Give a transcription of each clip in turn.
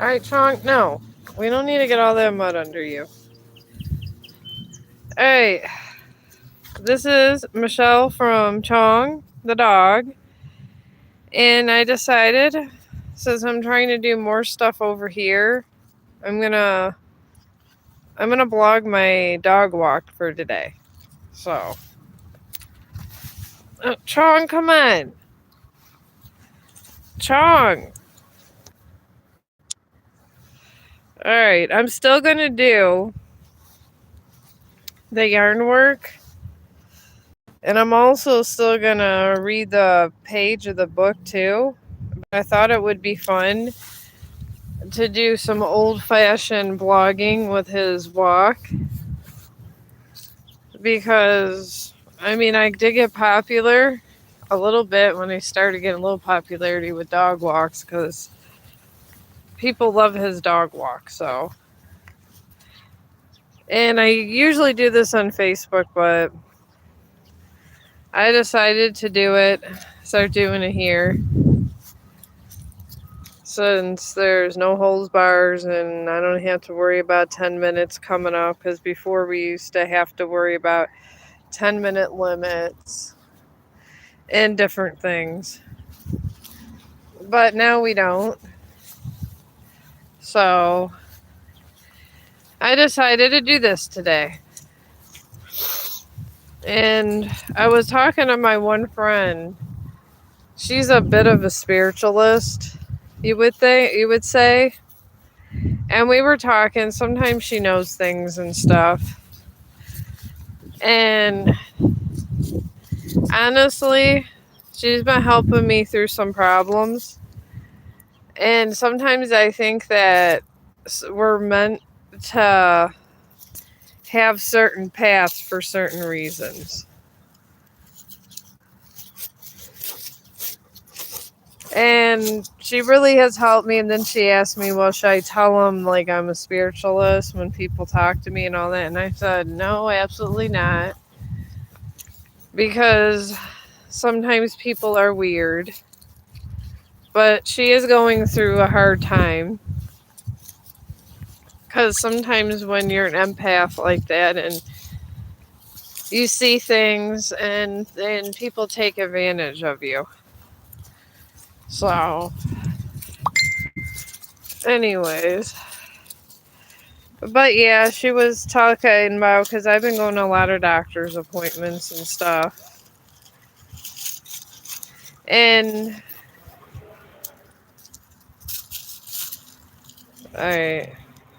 Alright, Chong, no. We don't need to get all that mud under you. Alright, this is Michelle from Chong, the dog. And I decided, since I'm trying to do more stuff over here, I'm gonna blog my dog walk for today. So, Chong, come on. Chong. Alright, I'm still gonna do the yarn work. And I'm also still gonna read the page of the book too. But I thought it would be fun to do some old fashioned blogging with his walk. Because, I mean, I did get popular a little bit when I started getting a little popularity with dog walks because people love his dog walk. So, and I usually do this on Facebook, but I decided to do it, start doing it here. Since there's no holds bars and I don't have to worry about 10 minutes coming up, because before we used to have to worry about 10-minute limits and different things. But now we don't. So I decided to do this today. And I was talking to my one friend. She's a bit of a spiritualist, you would say. And we were talking. Sometimes she knows things and stuff. And honestly, she's been helping me through some problems. And sometimes I think that we're meant to have certain paths for certain reasons. And she really has helped me. And then she asked me, well, should I tell them like I'm a spiritualist when people talk to me and all that? And I said, no, absolutely not. Because sometimes people are weird. But she is going through a hard time. Because sometimes when you're an empath like that and you see things and people take advantage of you. So, anyways. But yeah, she was talking about, because I've been going to a lot of doctor's appointments and stuff. And, alright,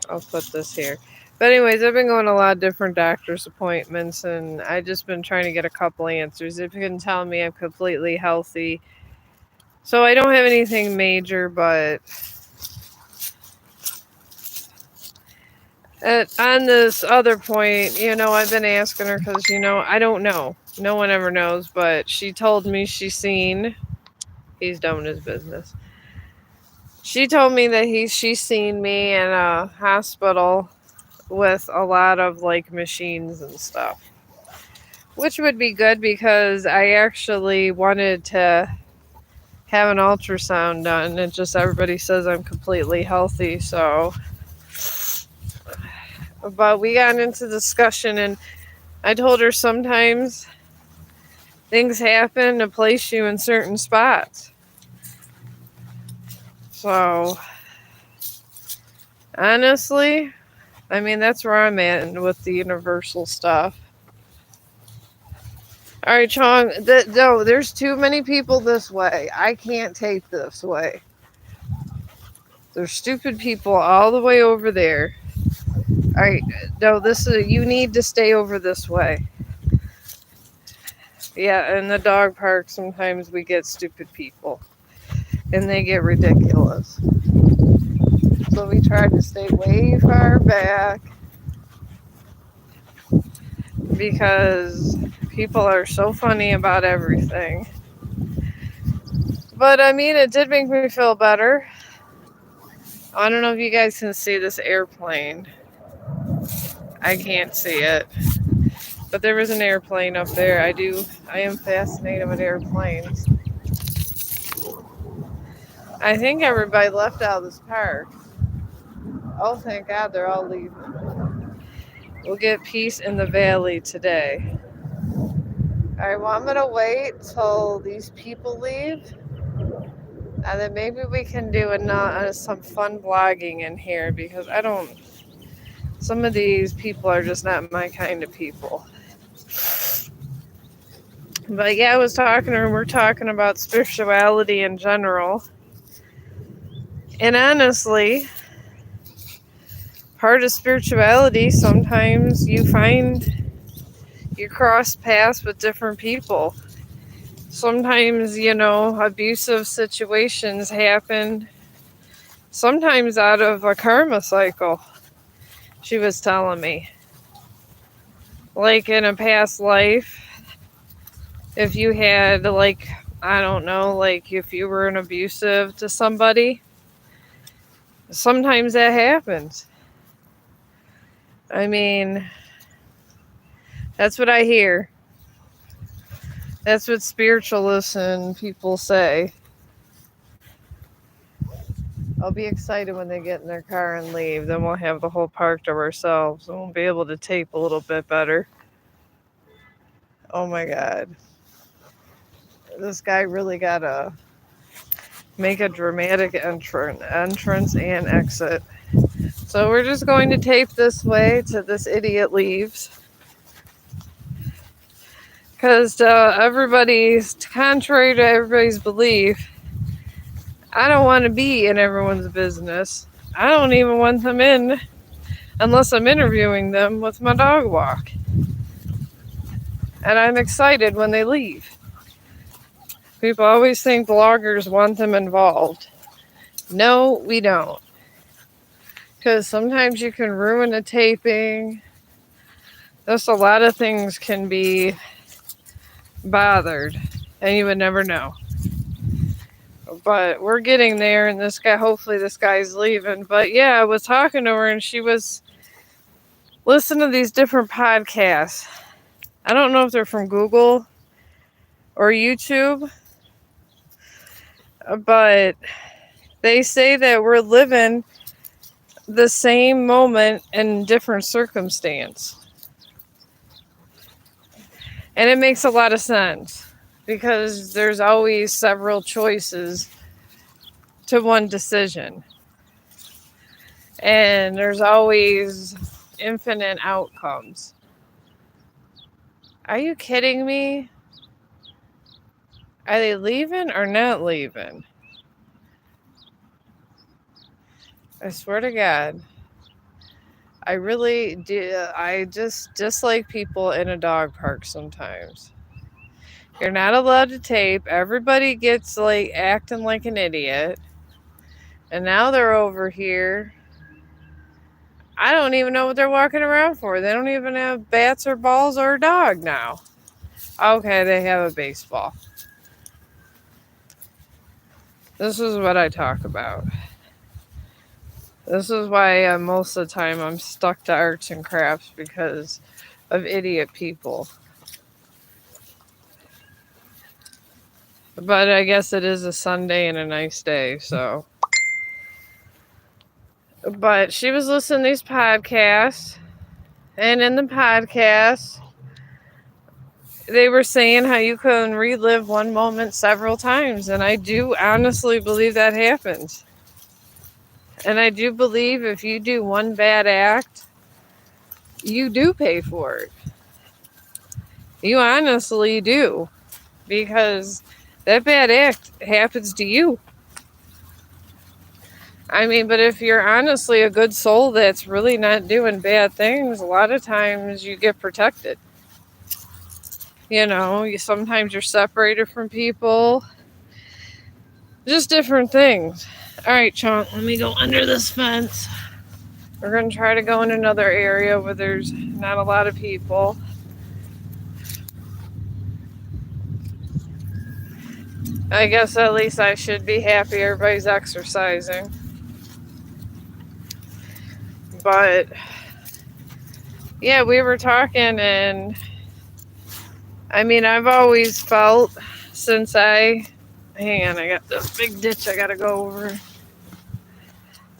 I'll put this here. But anyways, I've been going to a lot of different doctor's appointments, and I've just been trying to get a couple answers. If you can tell me I'm completely healthy. So I don't have anything major, but on this other point, I've been asking her because, I don't know. No one ever knows, but she told me she's seen. He's done his business. She told me that she's seen me in a hospital with a lot of like machines and stuff, which would be good because I actually wanted to have an ultrasound done. And just everybody says I'm completely healthy, so. But we got into discussion, and I told her sometimes things happen to place you in certain spots. So, honestly, I mean, that's where I'm at with the universal stuff. All right, Chong, no, there's too many people this way. I can't take this way. There's stupid people all the way over there. All right, no, you need to stay over this way. Yeah, in the dog park, sometimes we get stupid people. And they get ridiculous. So we tried to stay way far back. Because people are so funny about everything. But I mean, it did make me feel better. I don't know if you guys can see this airplane. I can't see it. But there was an airplane up there. I am fascinated with airplanes. I think everybody left out of this park. Oh, thank God they're all leaving. We'll get peace in the valley today. Alright, well, I'm gonna wait till these people leave, and then maybe we can do some fun vlogging in here because I don't. Some of these people are just not my kind of people. But yeah, I was talking to her, and we're talking about spirituality in general. And honestly, part of spirituality, sometimes you cross paths with different people. Sometimes, abusive situations happen, sometimes out of a karma cycle, she was telling me. Like in a past life, if you had, like, I don't know, like if you were an abusive to somebody, sometimes that happens. I mean, that's what I hear. That's what spiritualists and people say. I'll be excited when they get in their car and leave. Then we'll have the whole park to ourselves and we'll be able to tape a little bit better. Oh my God. This guy really got to make a dramatic entrance and exit. So we're just going to tape this way till this idiot leaves. Because contrary to everybody's belief, I don't want to be in everyone's business. I don't even want them in unless I'm interviewing them with my dog walk. And I'm excited when they leave. People always think bloggers want them involved. No, we don't. Because sometimes you can ruin a taping. Just a lot of things can be bothered, and you would never know. But we're getting there, and hopefully this guy's leaving. But yeah, I was talking to her, and she was listening to these different podcasts. I don't know if they're from Google or YouTube, but they say that we're living the same moment in different circumstance. And it makes a lot of sense because there's always several choices to one decision. And there's always infinite outcomes. Are you kidding me? Are they leaving or not leaving? I swear to God. I really do. I just dislike people in a dog park sometimes. You're not allowed to tape. Everybody gets like acting like an idiot. And now they're over here. I don't even know what they're walking around for. They don't even have bats or balls or a dog now. Okay, they have a baseball. This is what I talk about. This is why most of the time I'm stuck to arts and crafts because of idiot people. But I guess it is a Sunday and a nice day, so. But she was listening to these podcasts, and in the podcast, they were saying how you can relive one moment several times, and I do honestly believe that happens. And I do believe if you do one bad act, you do pay for it. You honestly do, because that bad act happens to you. I mean, but if you're honestly a good soul that's really not doing bad things, a lot of times you get protected. Sometimes you're separated from people. Just different things. All right, Chong, let me go under this fence. We're going to try to go in another area where there's not a lot of people. I guess at least I should be happy everybody's exercising. But yeah, we were talking, and I mean, I've always felt since hang on, I got this big ditch I gotta go over.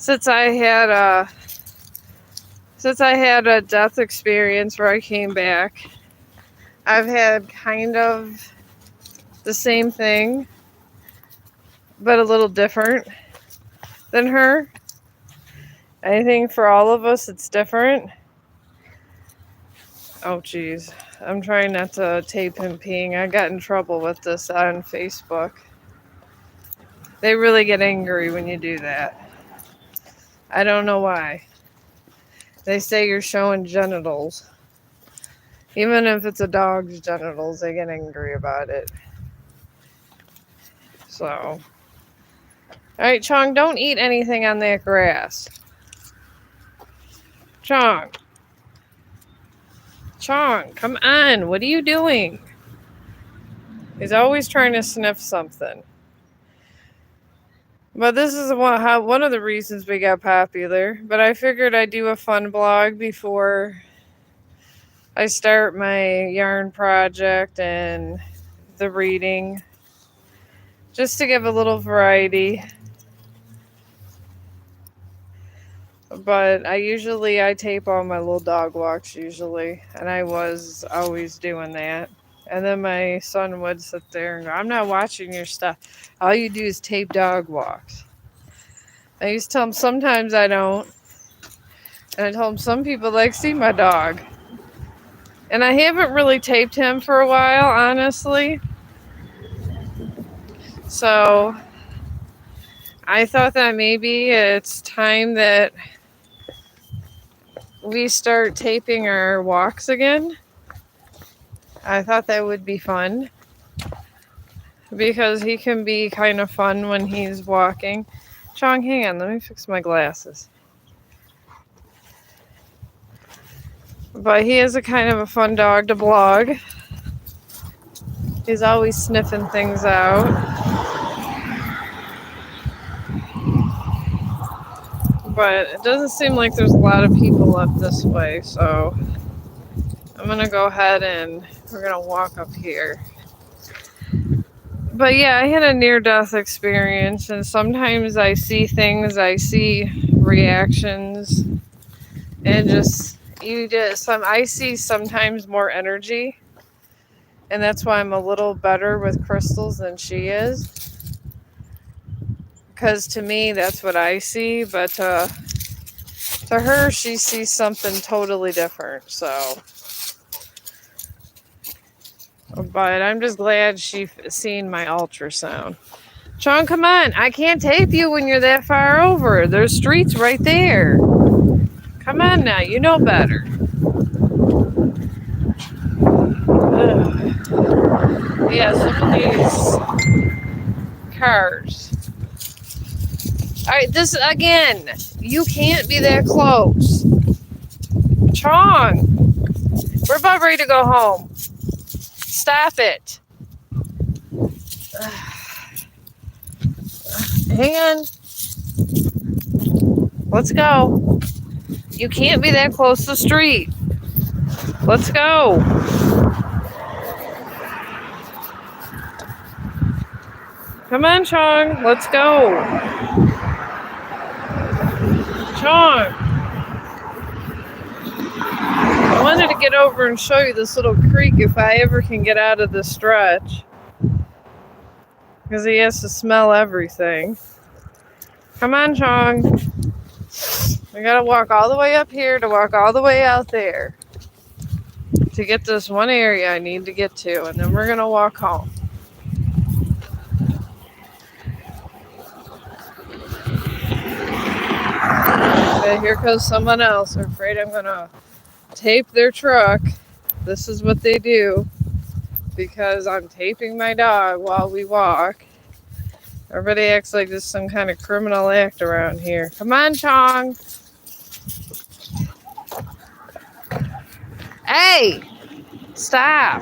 since I had a death experience where I came back, I've had kind of the same thing, but a little different than her. I think for all of us, it's different. Oh, geez. I'm trying not to tape him peeing. I got in trouble with this on Facebook. They really get angry when you do that. I don't know why. They say you're showing genitals. Even if it's a dog's genitals, they get angry about it. So. Alright, Chong, don't eat anything on that grass. Chong. Chong, come on. What are you doing? He's always trying to sniff something. But this is one of the reasons we got popular. But I figured I'd do a fun blog before I start my yarn project and the reading. Just to give a little variety. But I tape all my little dog walks usually. And I was always doing that. And then my son would sit there and go, I'm not watching your stuff. All you do is tape dog walks. I used to tell him sometimes I don't. And I told him some people like see my dog. And I haven't really taped him for a while, honestly. So I thought that maybe it's time that we start taping our walks again. I thought that would be fun. Because he can be kind of fun when he's walking. Chong, hang on, let me fix my glasses. But he is a kind of a fun dog to blog. He's always sniffing things out. But it doesn't seem like there's a lot of people up this way, so I'm gonna go ahead and we're gonna walk up here. But yeah, I had a near-death experience, and sometimes I see things, I see reactions, and I see sometimes more energy, and that's why I'm a little better with crystals than she is. Because to me, that's what I see, but to her, she sees something totally different. So, but I'm just glad she's seen my ultrasound. Chong, come on! I can't tape you when you're that far over. There's streets right there. Come on now, you know better. Ugh. Yeah, some of these cars. Alright, this again. You can't be that close. Chong, we're about ready to go home. Stop it. Hang on. Let's go. You can't be that close to the street. Let's go. Come on, Chong. Let's go. Chong. I wanted to get over and show you this little creek if I ever can get out of this stretch. Because he has to smell everything. Come on, Chong. We gotta walk all the way up here to walk all the way out there. To get this one area I need to get to. And then we're gonna walk home. Okay, here goes someone else. I'm afraid I'm gonna tape their truck. This is what they do. Because I'm taping my dog while we walk. Everybody acts like there's some kind of criminal act around here. Come on, Chong. Hey! Stop.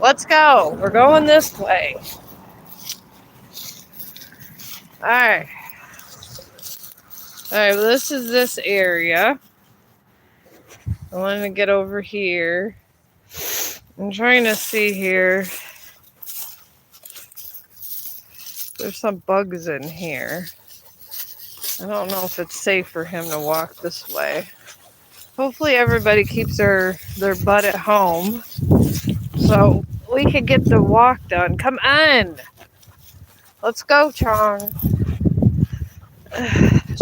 Let's go. We're going this way. Alright. Alright, well, this is this area. I wanted to get over here. I'm trying to see here. There's some bugs in here. I don't know if it's safe for him to walk this way. Hopefully everybody keeps their butt at home so we can get the walk done. Come on. Let's go, Chong.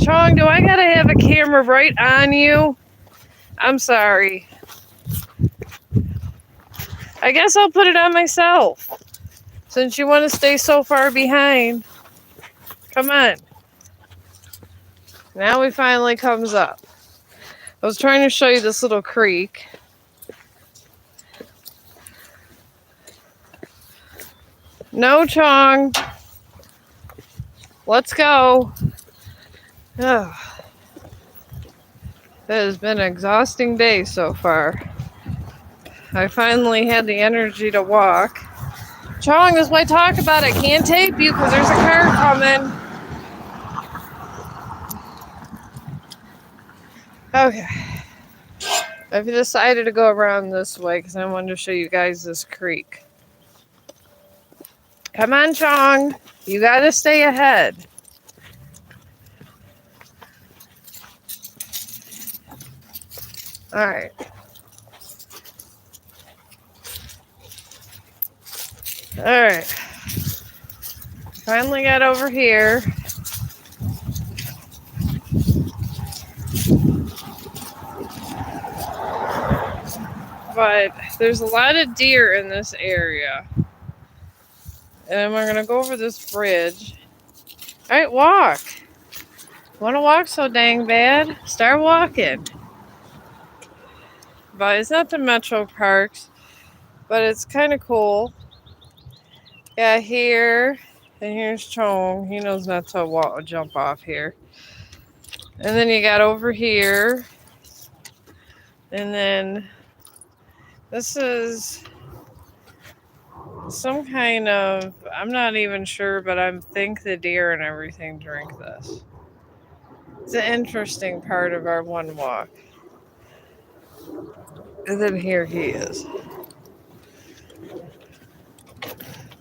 Chong, do I gotta have a camera right on you? I'm sorry. I guess I'll put it on myself. Since you want to stay so far behind. Come on. Now he finally comes up. I was trying to show you this little creek. No, Chong. Let's go. Ugh. It has been an exhausting day so far. I finally had the energy to walk. Chong, this is why I talk about it. I can't tape you because there's a car coming. Okay. I've decided to go around this way because I wanted to show you guys this creek. Come on, Chong. You gotta stay ahead. Alright. Alright. Finally got over here. But there's a lot of deer in this area. And we're gonna go over this bridge. Alright, walk. Wanna walk so dang bad? Start walking. But it's not the metro parks, but it's kind of cool. Yeah, here, and here's Chong. He knows not to jump off here. And then you got over here, and then this is some kind of, I'm not even sure, but I think the deer and everything drink this. It's an interesting part of our one walk. And then here he is.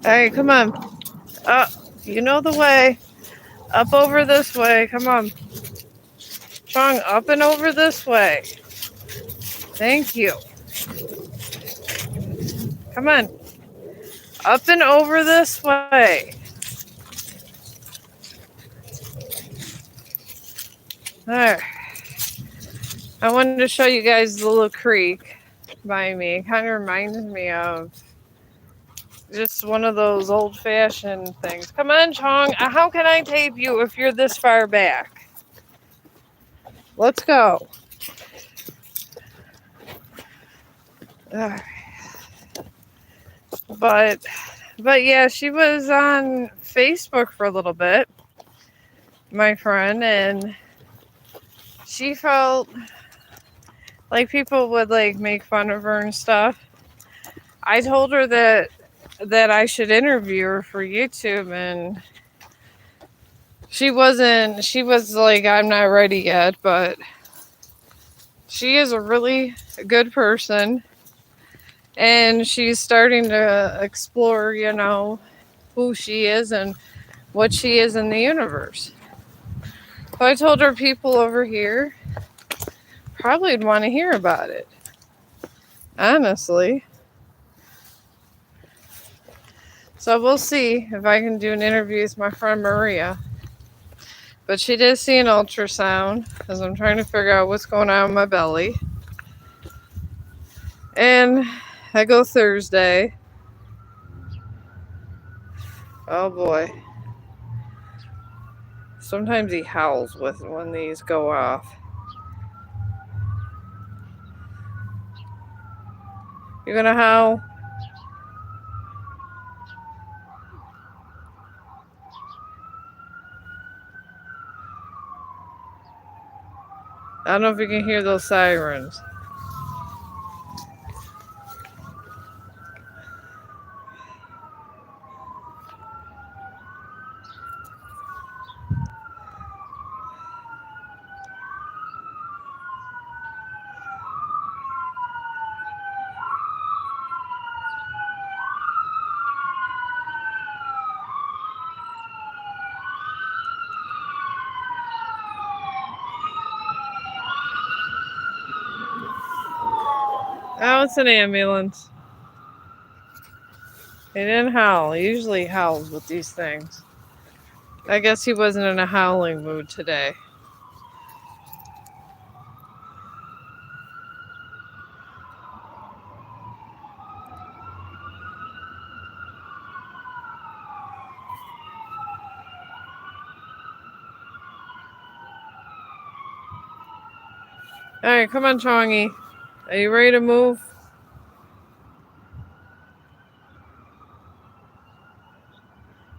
Alright, come on. Up. You know the way. Up over this way. Come on. Chong, up and over this way. Thank you. Come on. Up and over this way. Alright. I wanted to show you guys the little creek by me. It kind of reminds me of just one of those old-fashioned things. Come on, Chong. How can I tape you if you're this far back? Let's go. Alright. But yeah, she was on Facebook for a little bit, my friend, and she felt like people would like make fun of her and stuff. I told her that I should interview her for YouTube, and she was like, I'm not ready yet, but she is a really good person, and she's starting to explore, who she is and what she is in the universe. So I told her people over here probably would want to hear about it, honestly. So we'll see if I can do an interview with my friend Maria. But she did see an ultrasound because I'm trying to figure out what's going on with my belly. And I go Thursday. Oh boy. Sometimes he howls when these go off. You gonna howl? I don't know if you can hear those sirens. Oh, it's an ambulance. He didn't howl. He usually howls with these things. I guess he wasn't in a howling mood today. Alright, come on, Chongy. Are you ready to move?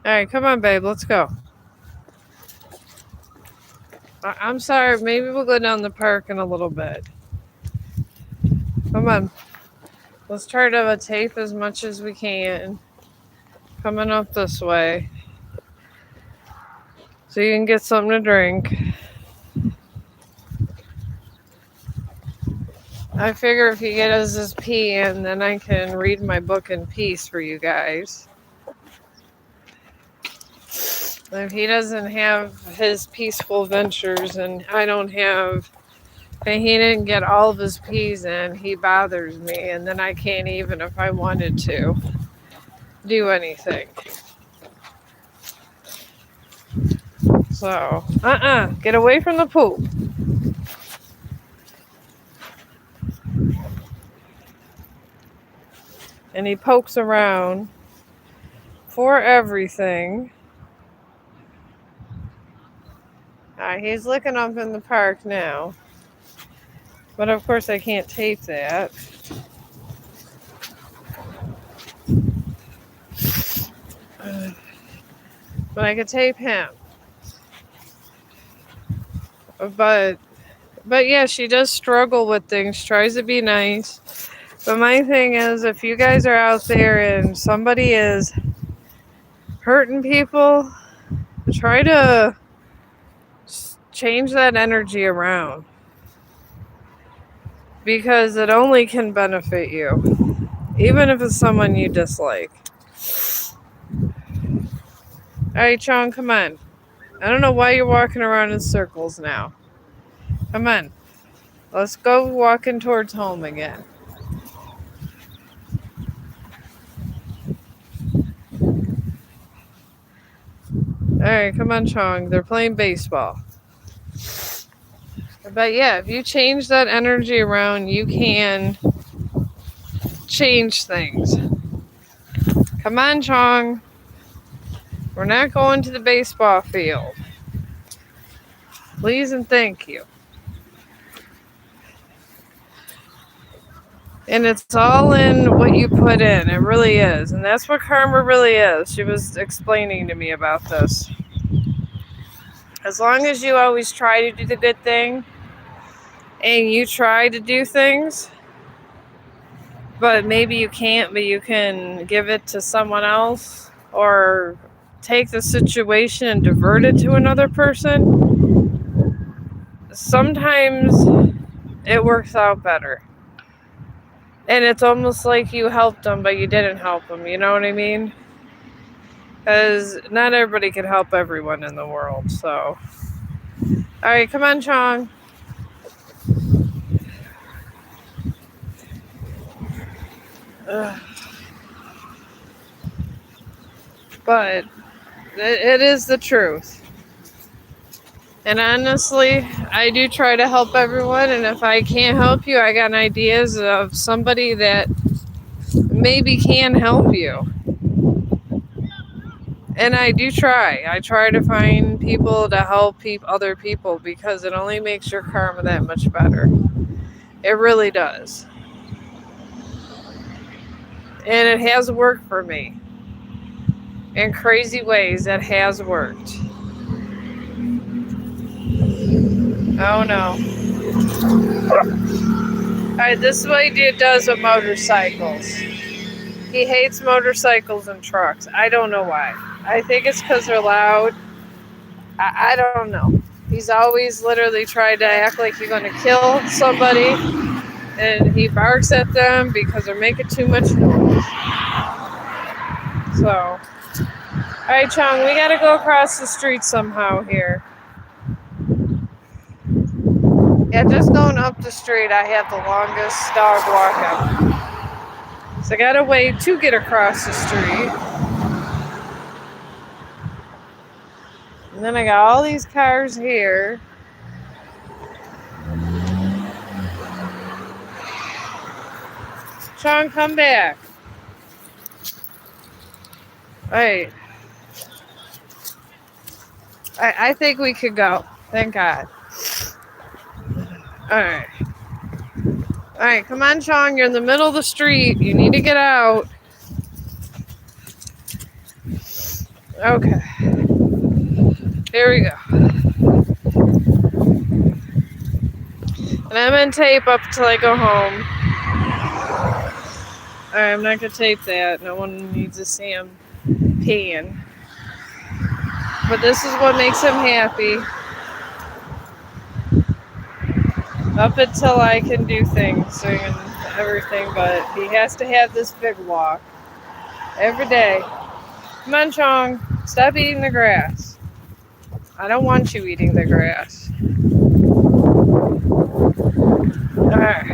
Alright, come on, babe. Let's go. I'm sorry. Maybe we'll go down the park in a little bit. Come on. Let's try to tape as much as we can. Coming up this way. So you can get something to drink. I figure if he gets his pee in, then I can read my book in peace for you guys. If he doesn't have his peaceful ventures and I don't have, and he didn't get all of his peas in, he bothers me, and then I can't even, if I wanted to, do anything. So, get away from the poop. And he pokes around for everything. He's looking up in the park now. But of course I can't tape that. But I could tape him. But yeah, she does struggle with things, tries to be nice. But my thing is, if you guys are out there and somebody is hurting people, try to change that energy around. Because it only can benefit you. Even if it's someone you dislike. Alright, Chong, come on. I don't know why you're walking around in circles now. Come on. Let's go walking towards home again. Alright, come on, Chong. They're playing baseball. But yeah, if you change that energy around, you can change things. Come on, Chong. We're not going to the baseball field. Please and thank you. And it's all in what you put in. It really is. And that's what karma really is. She was explaining to me about this. As long as you always try to do the good thing and you try to do things, but maybe you can't, but you can give it to someone else or take the situation and divert it to another person, sometimes it works out better. And it's almost like you helped them, but you didn't help them. You know what I mean? Because not everybody can help everyone in the world. So, all right, come on, Chong. But it is the truth. And honestly, I do try to help everyone. And if I can't help you, I got ideas of somebody that maybe can help you. And I do try. I try to find people to help other people because it only makes your karma that much better. It really does. And it has worked for me. In crazy ways, it has worked. Oh no. Alright, this is what he does with motorcycles. He hates motorcycles and trucks. I don't know why. I think it's because they're loud. I don't know. He's always literally tried to act like he's going to kill somebody. And he barks at them because they're making too much noise. So, alright, Chong, we gotta go across the street somehow here. Yeah, just going up the street, I have the longest dog walking. So I gotta wait to get across the street. And then I got all these cars here. Chong, come back. Alright. I think we could go. Thank God. Alright. Alright, come on, Chong. You're in the middle of the street. You need to get out. Okay. Here we go. And I'm gonna tape up till I go home. Alright, I'm not gonna tape that. No one needs to see him peeing. But this is what makes him happy. Up until I can do things and everything, but he has to have this big walk every day. Come on, Chong. Stop eating the grass. I don't want you eating the grass. Alright.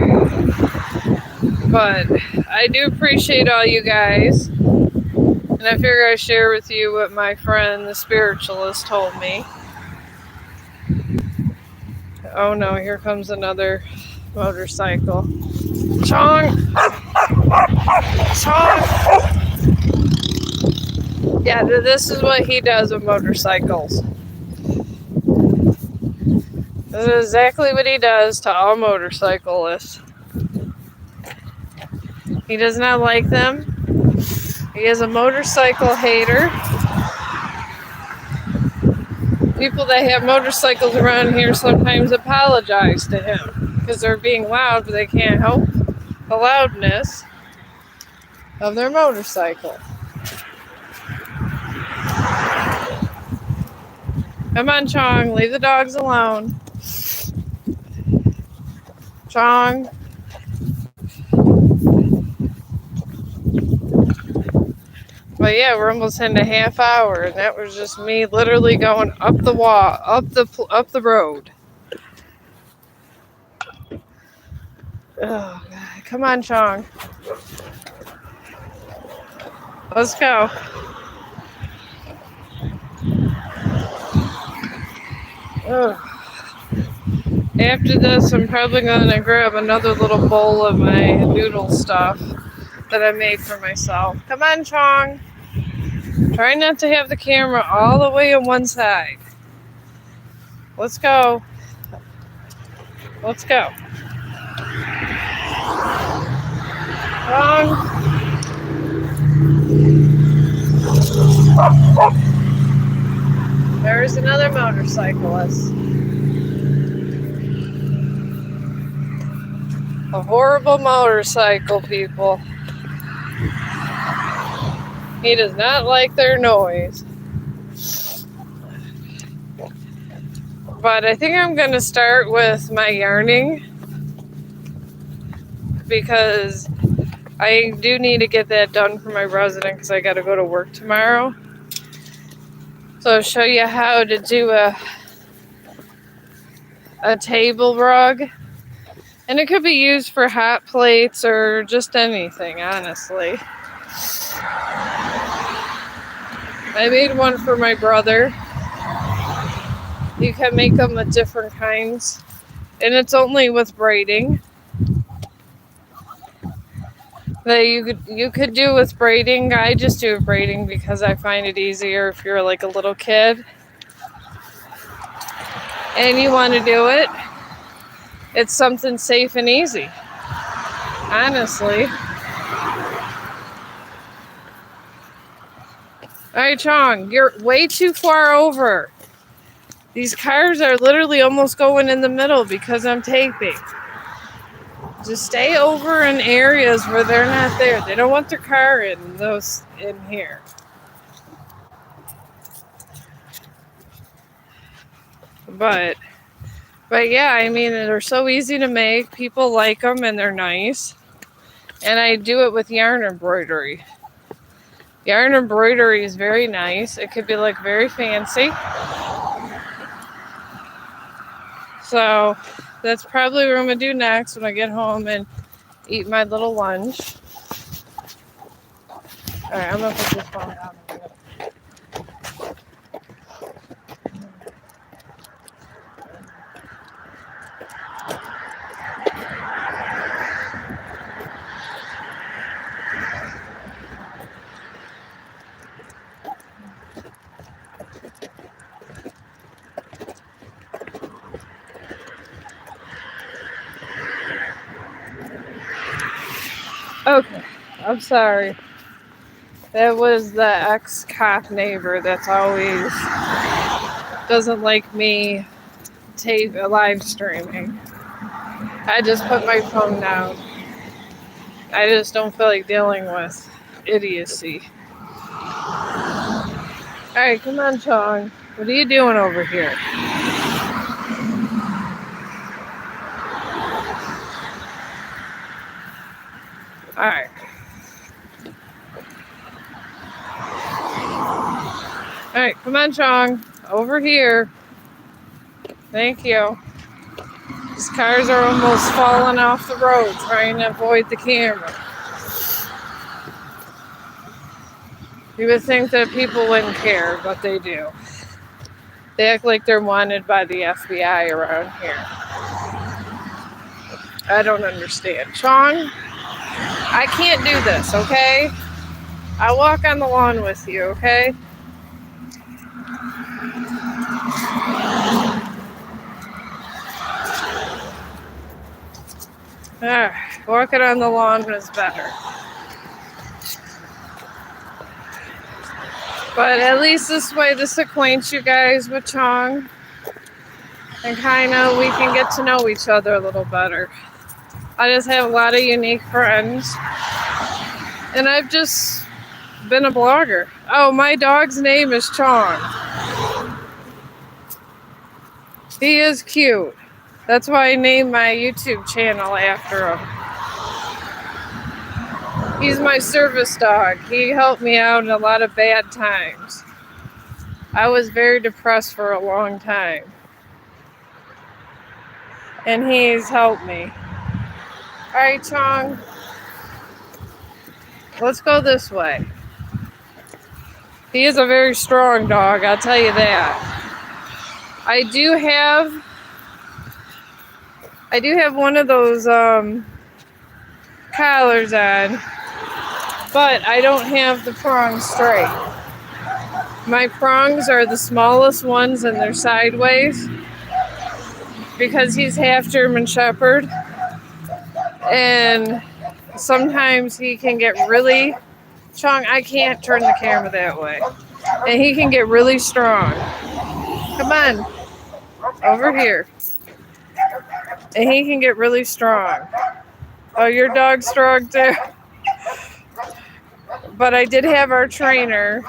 But I do appreciate all you guys. And I figure I share with you what my friend, the spiritualist, told me. Oh no, here comes another motorcycle. Chong! Chong! Yeah, this is what he does with motorcycles. This is exactly what he does to all motorcyclists. He does not like them. He is a motorcycle hater. People that have motorcycles around here sometimes apologize to him because they're being loud, but they can't help the loudness of their motorcycle. Come on, Chong, leave the dogs alone. Chong. But yeah, we're almost in a half hour, and that was just me literally going up the wall, up the road. Oh God! Come on, Chong. Let's go. Ugh. After this, I'm probably gonna grab another little bowl of my noodle stuff that I made for myself. Come on, Chong. Try not to have the camera all the way on one side. Let's go. Let's go. Chong. There's another motorcyclist. A horrible motorcycle, people. He does not like their noise. But I think I'm going to start with my yarning because I do need to get that done for my resident because I got to go to work tomorrow. So I'll show you how to do a table rug. And it could be used for hot plates or just anything, honestly. I made one for my brother. You can make them with different kinds. And it's only with braiding. That you could do with braiding. I just do braiding because I find it easier if you're like a little kid. And you want to do it. It's something safe and easy. Honestly. Alright, Chong, you're way too far over. These cars are literally almost going in the middle because I'm taping. Just stay over in areas where they're not there. They don't want their car in here. But yeah, I mean, they're so easy to make. People like them and they're nice. And I do it with yarn embroidery. Yarn embroidery is very nice. It could be like very fancy. So That's probably what I'm going to do next when I get home and eat my little lunch. Alright, I'm going to put this phone down a minute. Okay, I'm sorry. That was the ex-cop neighbor that's always doesn't like me live streaming. I just put my phone down. I just don't feel like dealing with idiocy. Alright, come on, Chong. What are you doing over here? Alright. Alright, come on, Chong. Over here. Thank you. These cars are almost falling off the road trying to avoid the camera. You would think that people wouldn't care, but they do. They act like they're wanted by the FBI around here. I don't understand. Chong, I can't do this, okay? I'll walk on the lawn with you, okay? Walking on the lawn is better. But at least this acquaints you guys with Chong. And kind of we can get to know each other a little better. I just have a lot of unique friends. And I've just been a blogger. Oh, my dog's name is Chong. He is cute. That's why I named my YouTube channel after him. He's my service dog. He helped me out in a lot of bad times. I was very depressed for a long time. And he's helped me. Alright, Chong. Let's go this way. He is a very strong dog, I'll tell you that. I do have one of those collars on, but I don't have the prongs straight. My prongs are the smallest ones and they're sideways because he's half German Shepherd, and sometimes he can get really... Chong, I can't turn the camera that way. And he can get really strong. Come on. Over here. And he can get really strong. Oh, your dog's strong too? But I did have our trainer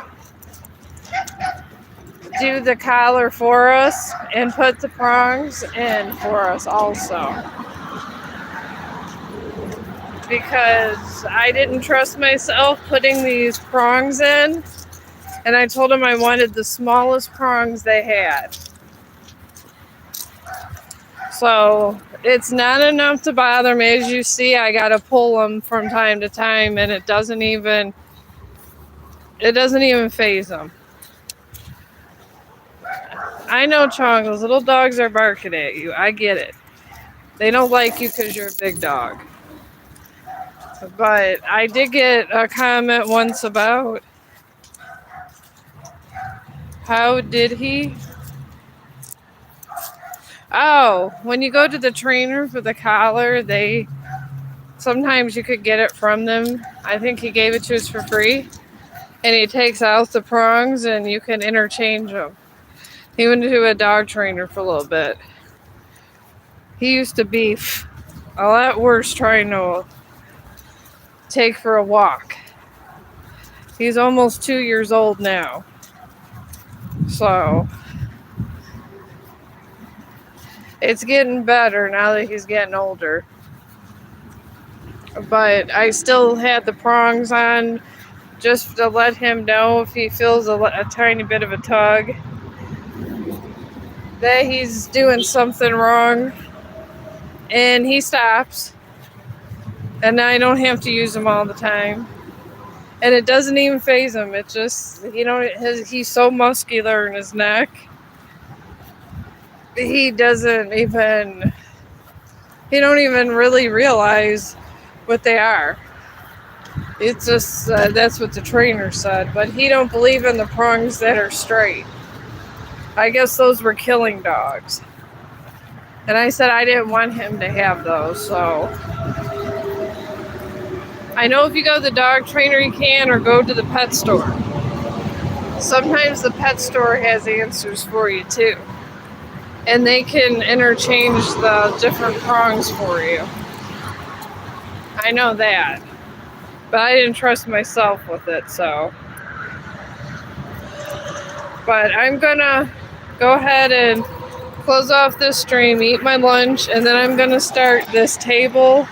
do the collar for us and put the prongs in for us also. Because I didn't trust myself putting these prongs in. And I told him I wanted the smallest prongs they had. So it's not enough to bother me. As you see, I gotta pull them from time to time, and it doesn't even faze them. I know, Chong, those little dogs are barking at you. I get it. They don't like you because you're a big dog. But I did get a comment once about how did he... Oh, when you go to the trainer for the collar, sometimes you could get it from them. I think he gave it to us for free. And he takes out the prongs and you can interchange them. He went to a dog trainer for a little bit. He used to be a lot worse trying to take for a walk. He's almost 2 years old now. So it's getting better now that he's getting older. But I still had the prongs on just to let him know if he feels a tiny bit of a tug that he's doing something wrong. and he stops, and I don't have to use him all the time. And it doesn't even phase him. It just, he's so muscular in his neck. He doesn't even, he don't even really realize what they are. It's just, that's what the trainer said. But he don't believe in the prongs that are straight. I guess those were killing dogs. And I said I didn't want him to have those, so. I know if you go to the dog trainer you can, or go to the pet store. Sometimes the pet store has answers for you too. And they can interchange the different prongs for you. I know that. But I didn't trust myself with it, so. But I'm gonna go ahead and close off this stream, eat my lunch, and then I'm gonna start this table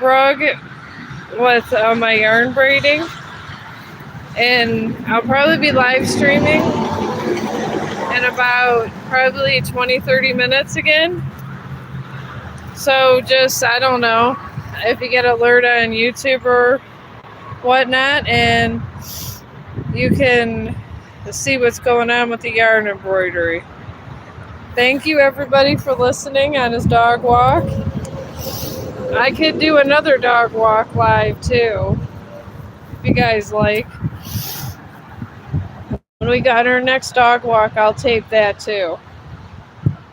rug with my yarn braiding. And I'll probably be live streaming in about probably 20-30 minutes again. So just, I don't know if you get an alert on YouTube or whatnot, and you can see what's going on with the yarn embroidery. Thank you everybody for listening on his dog walk. I could do another dog walk live too, if you guys like. When we got our next dog walk, I'll tape that too.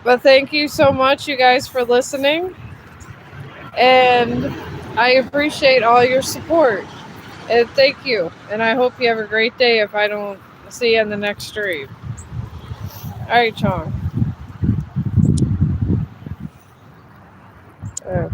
But thank you so much, you guys, for listening. And I appreciate all your support. And thank you. And I hope you have a great day if I don't see you in the next stream. All right, Chong. Okay.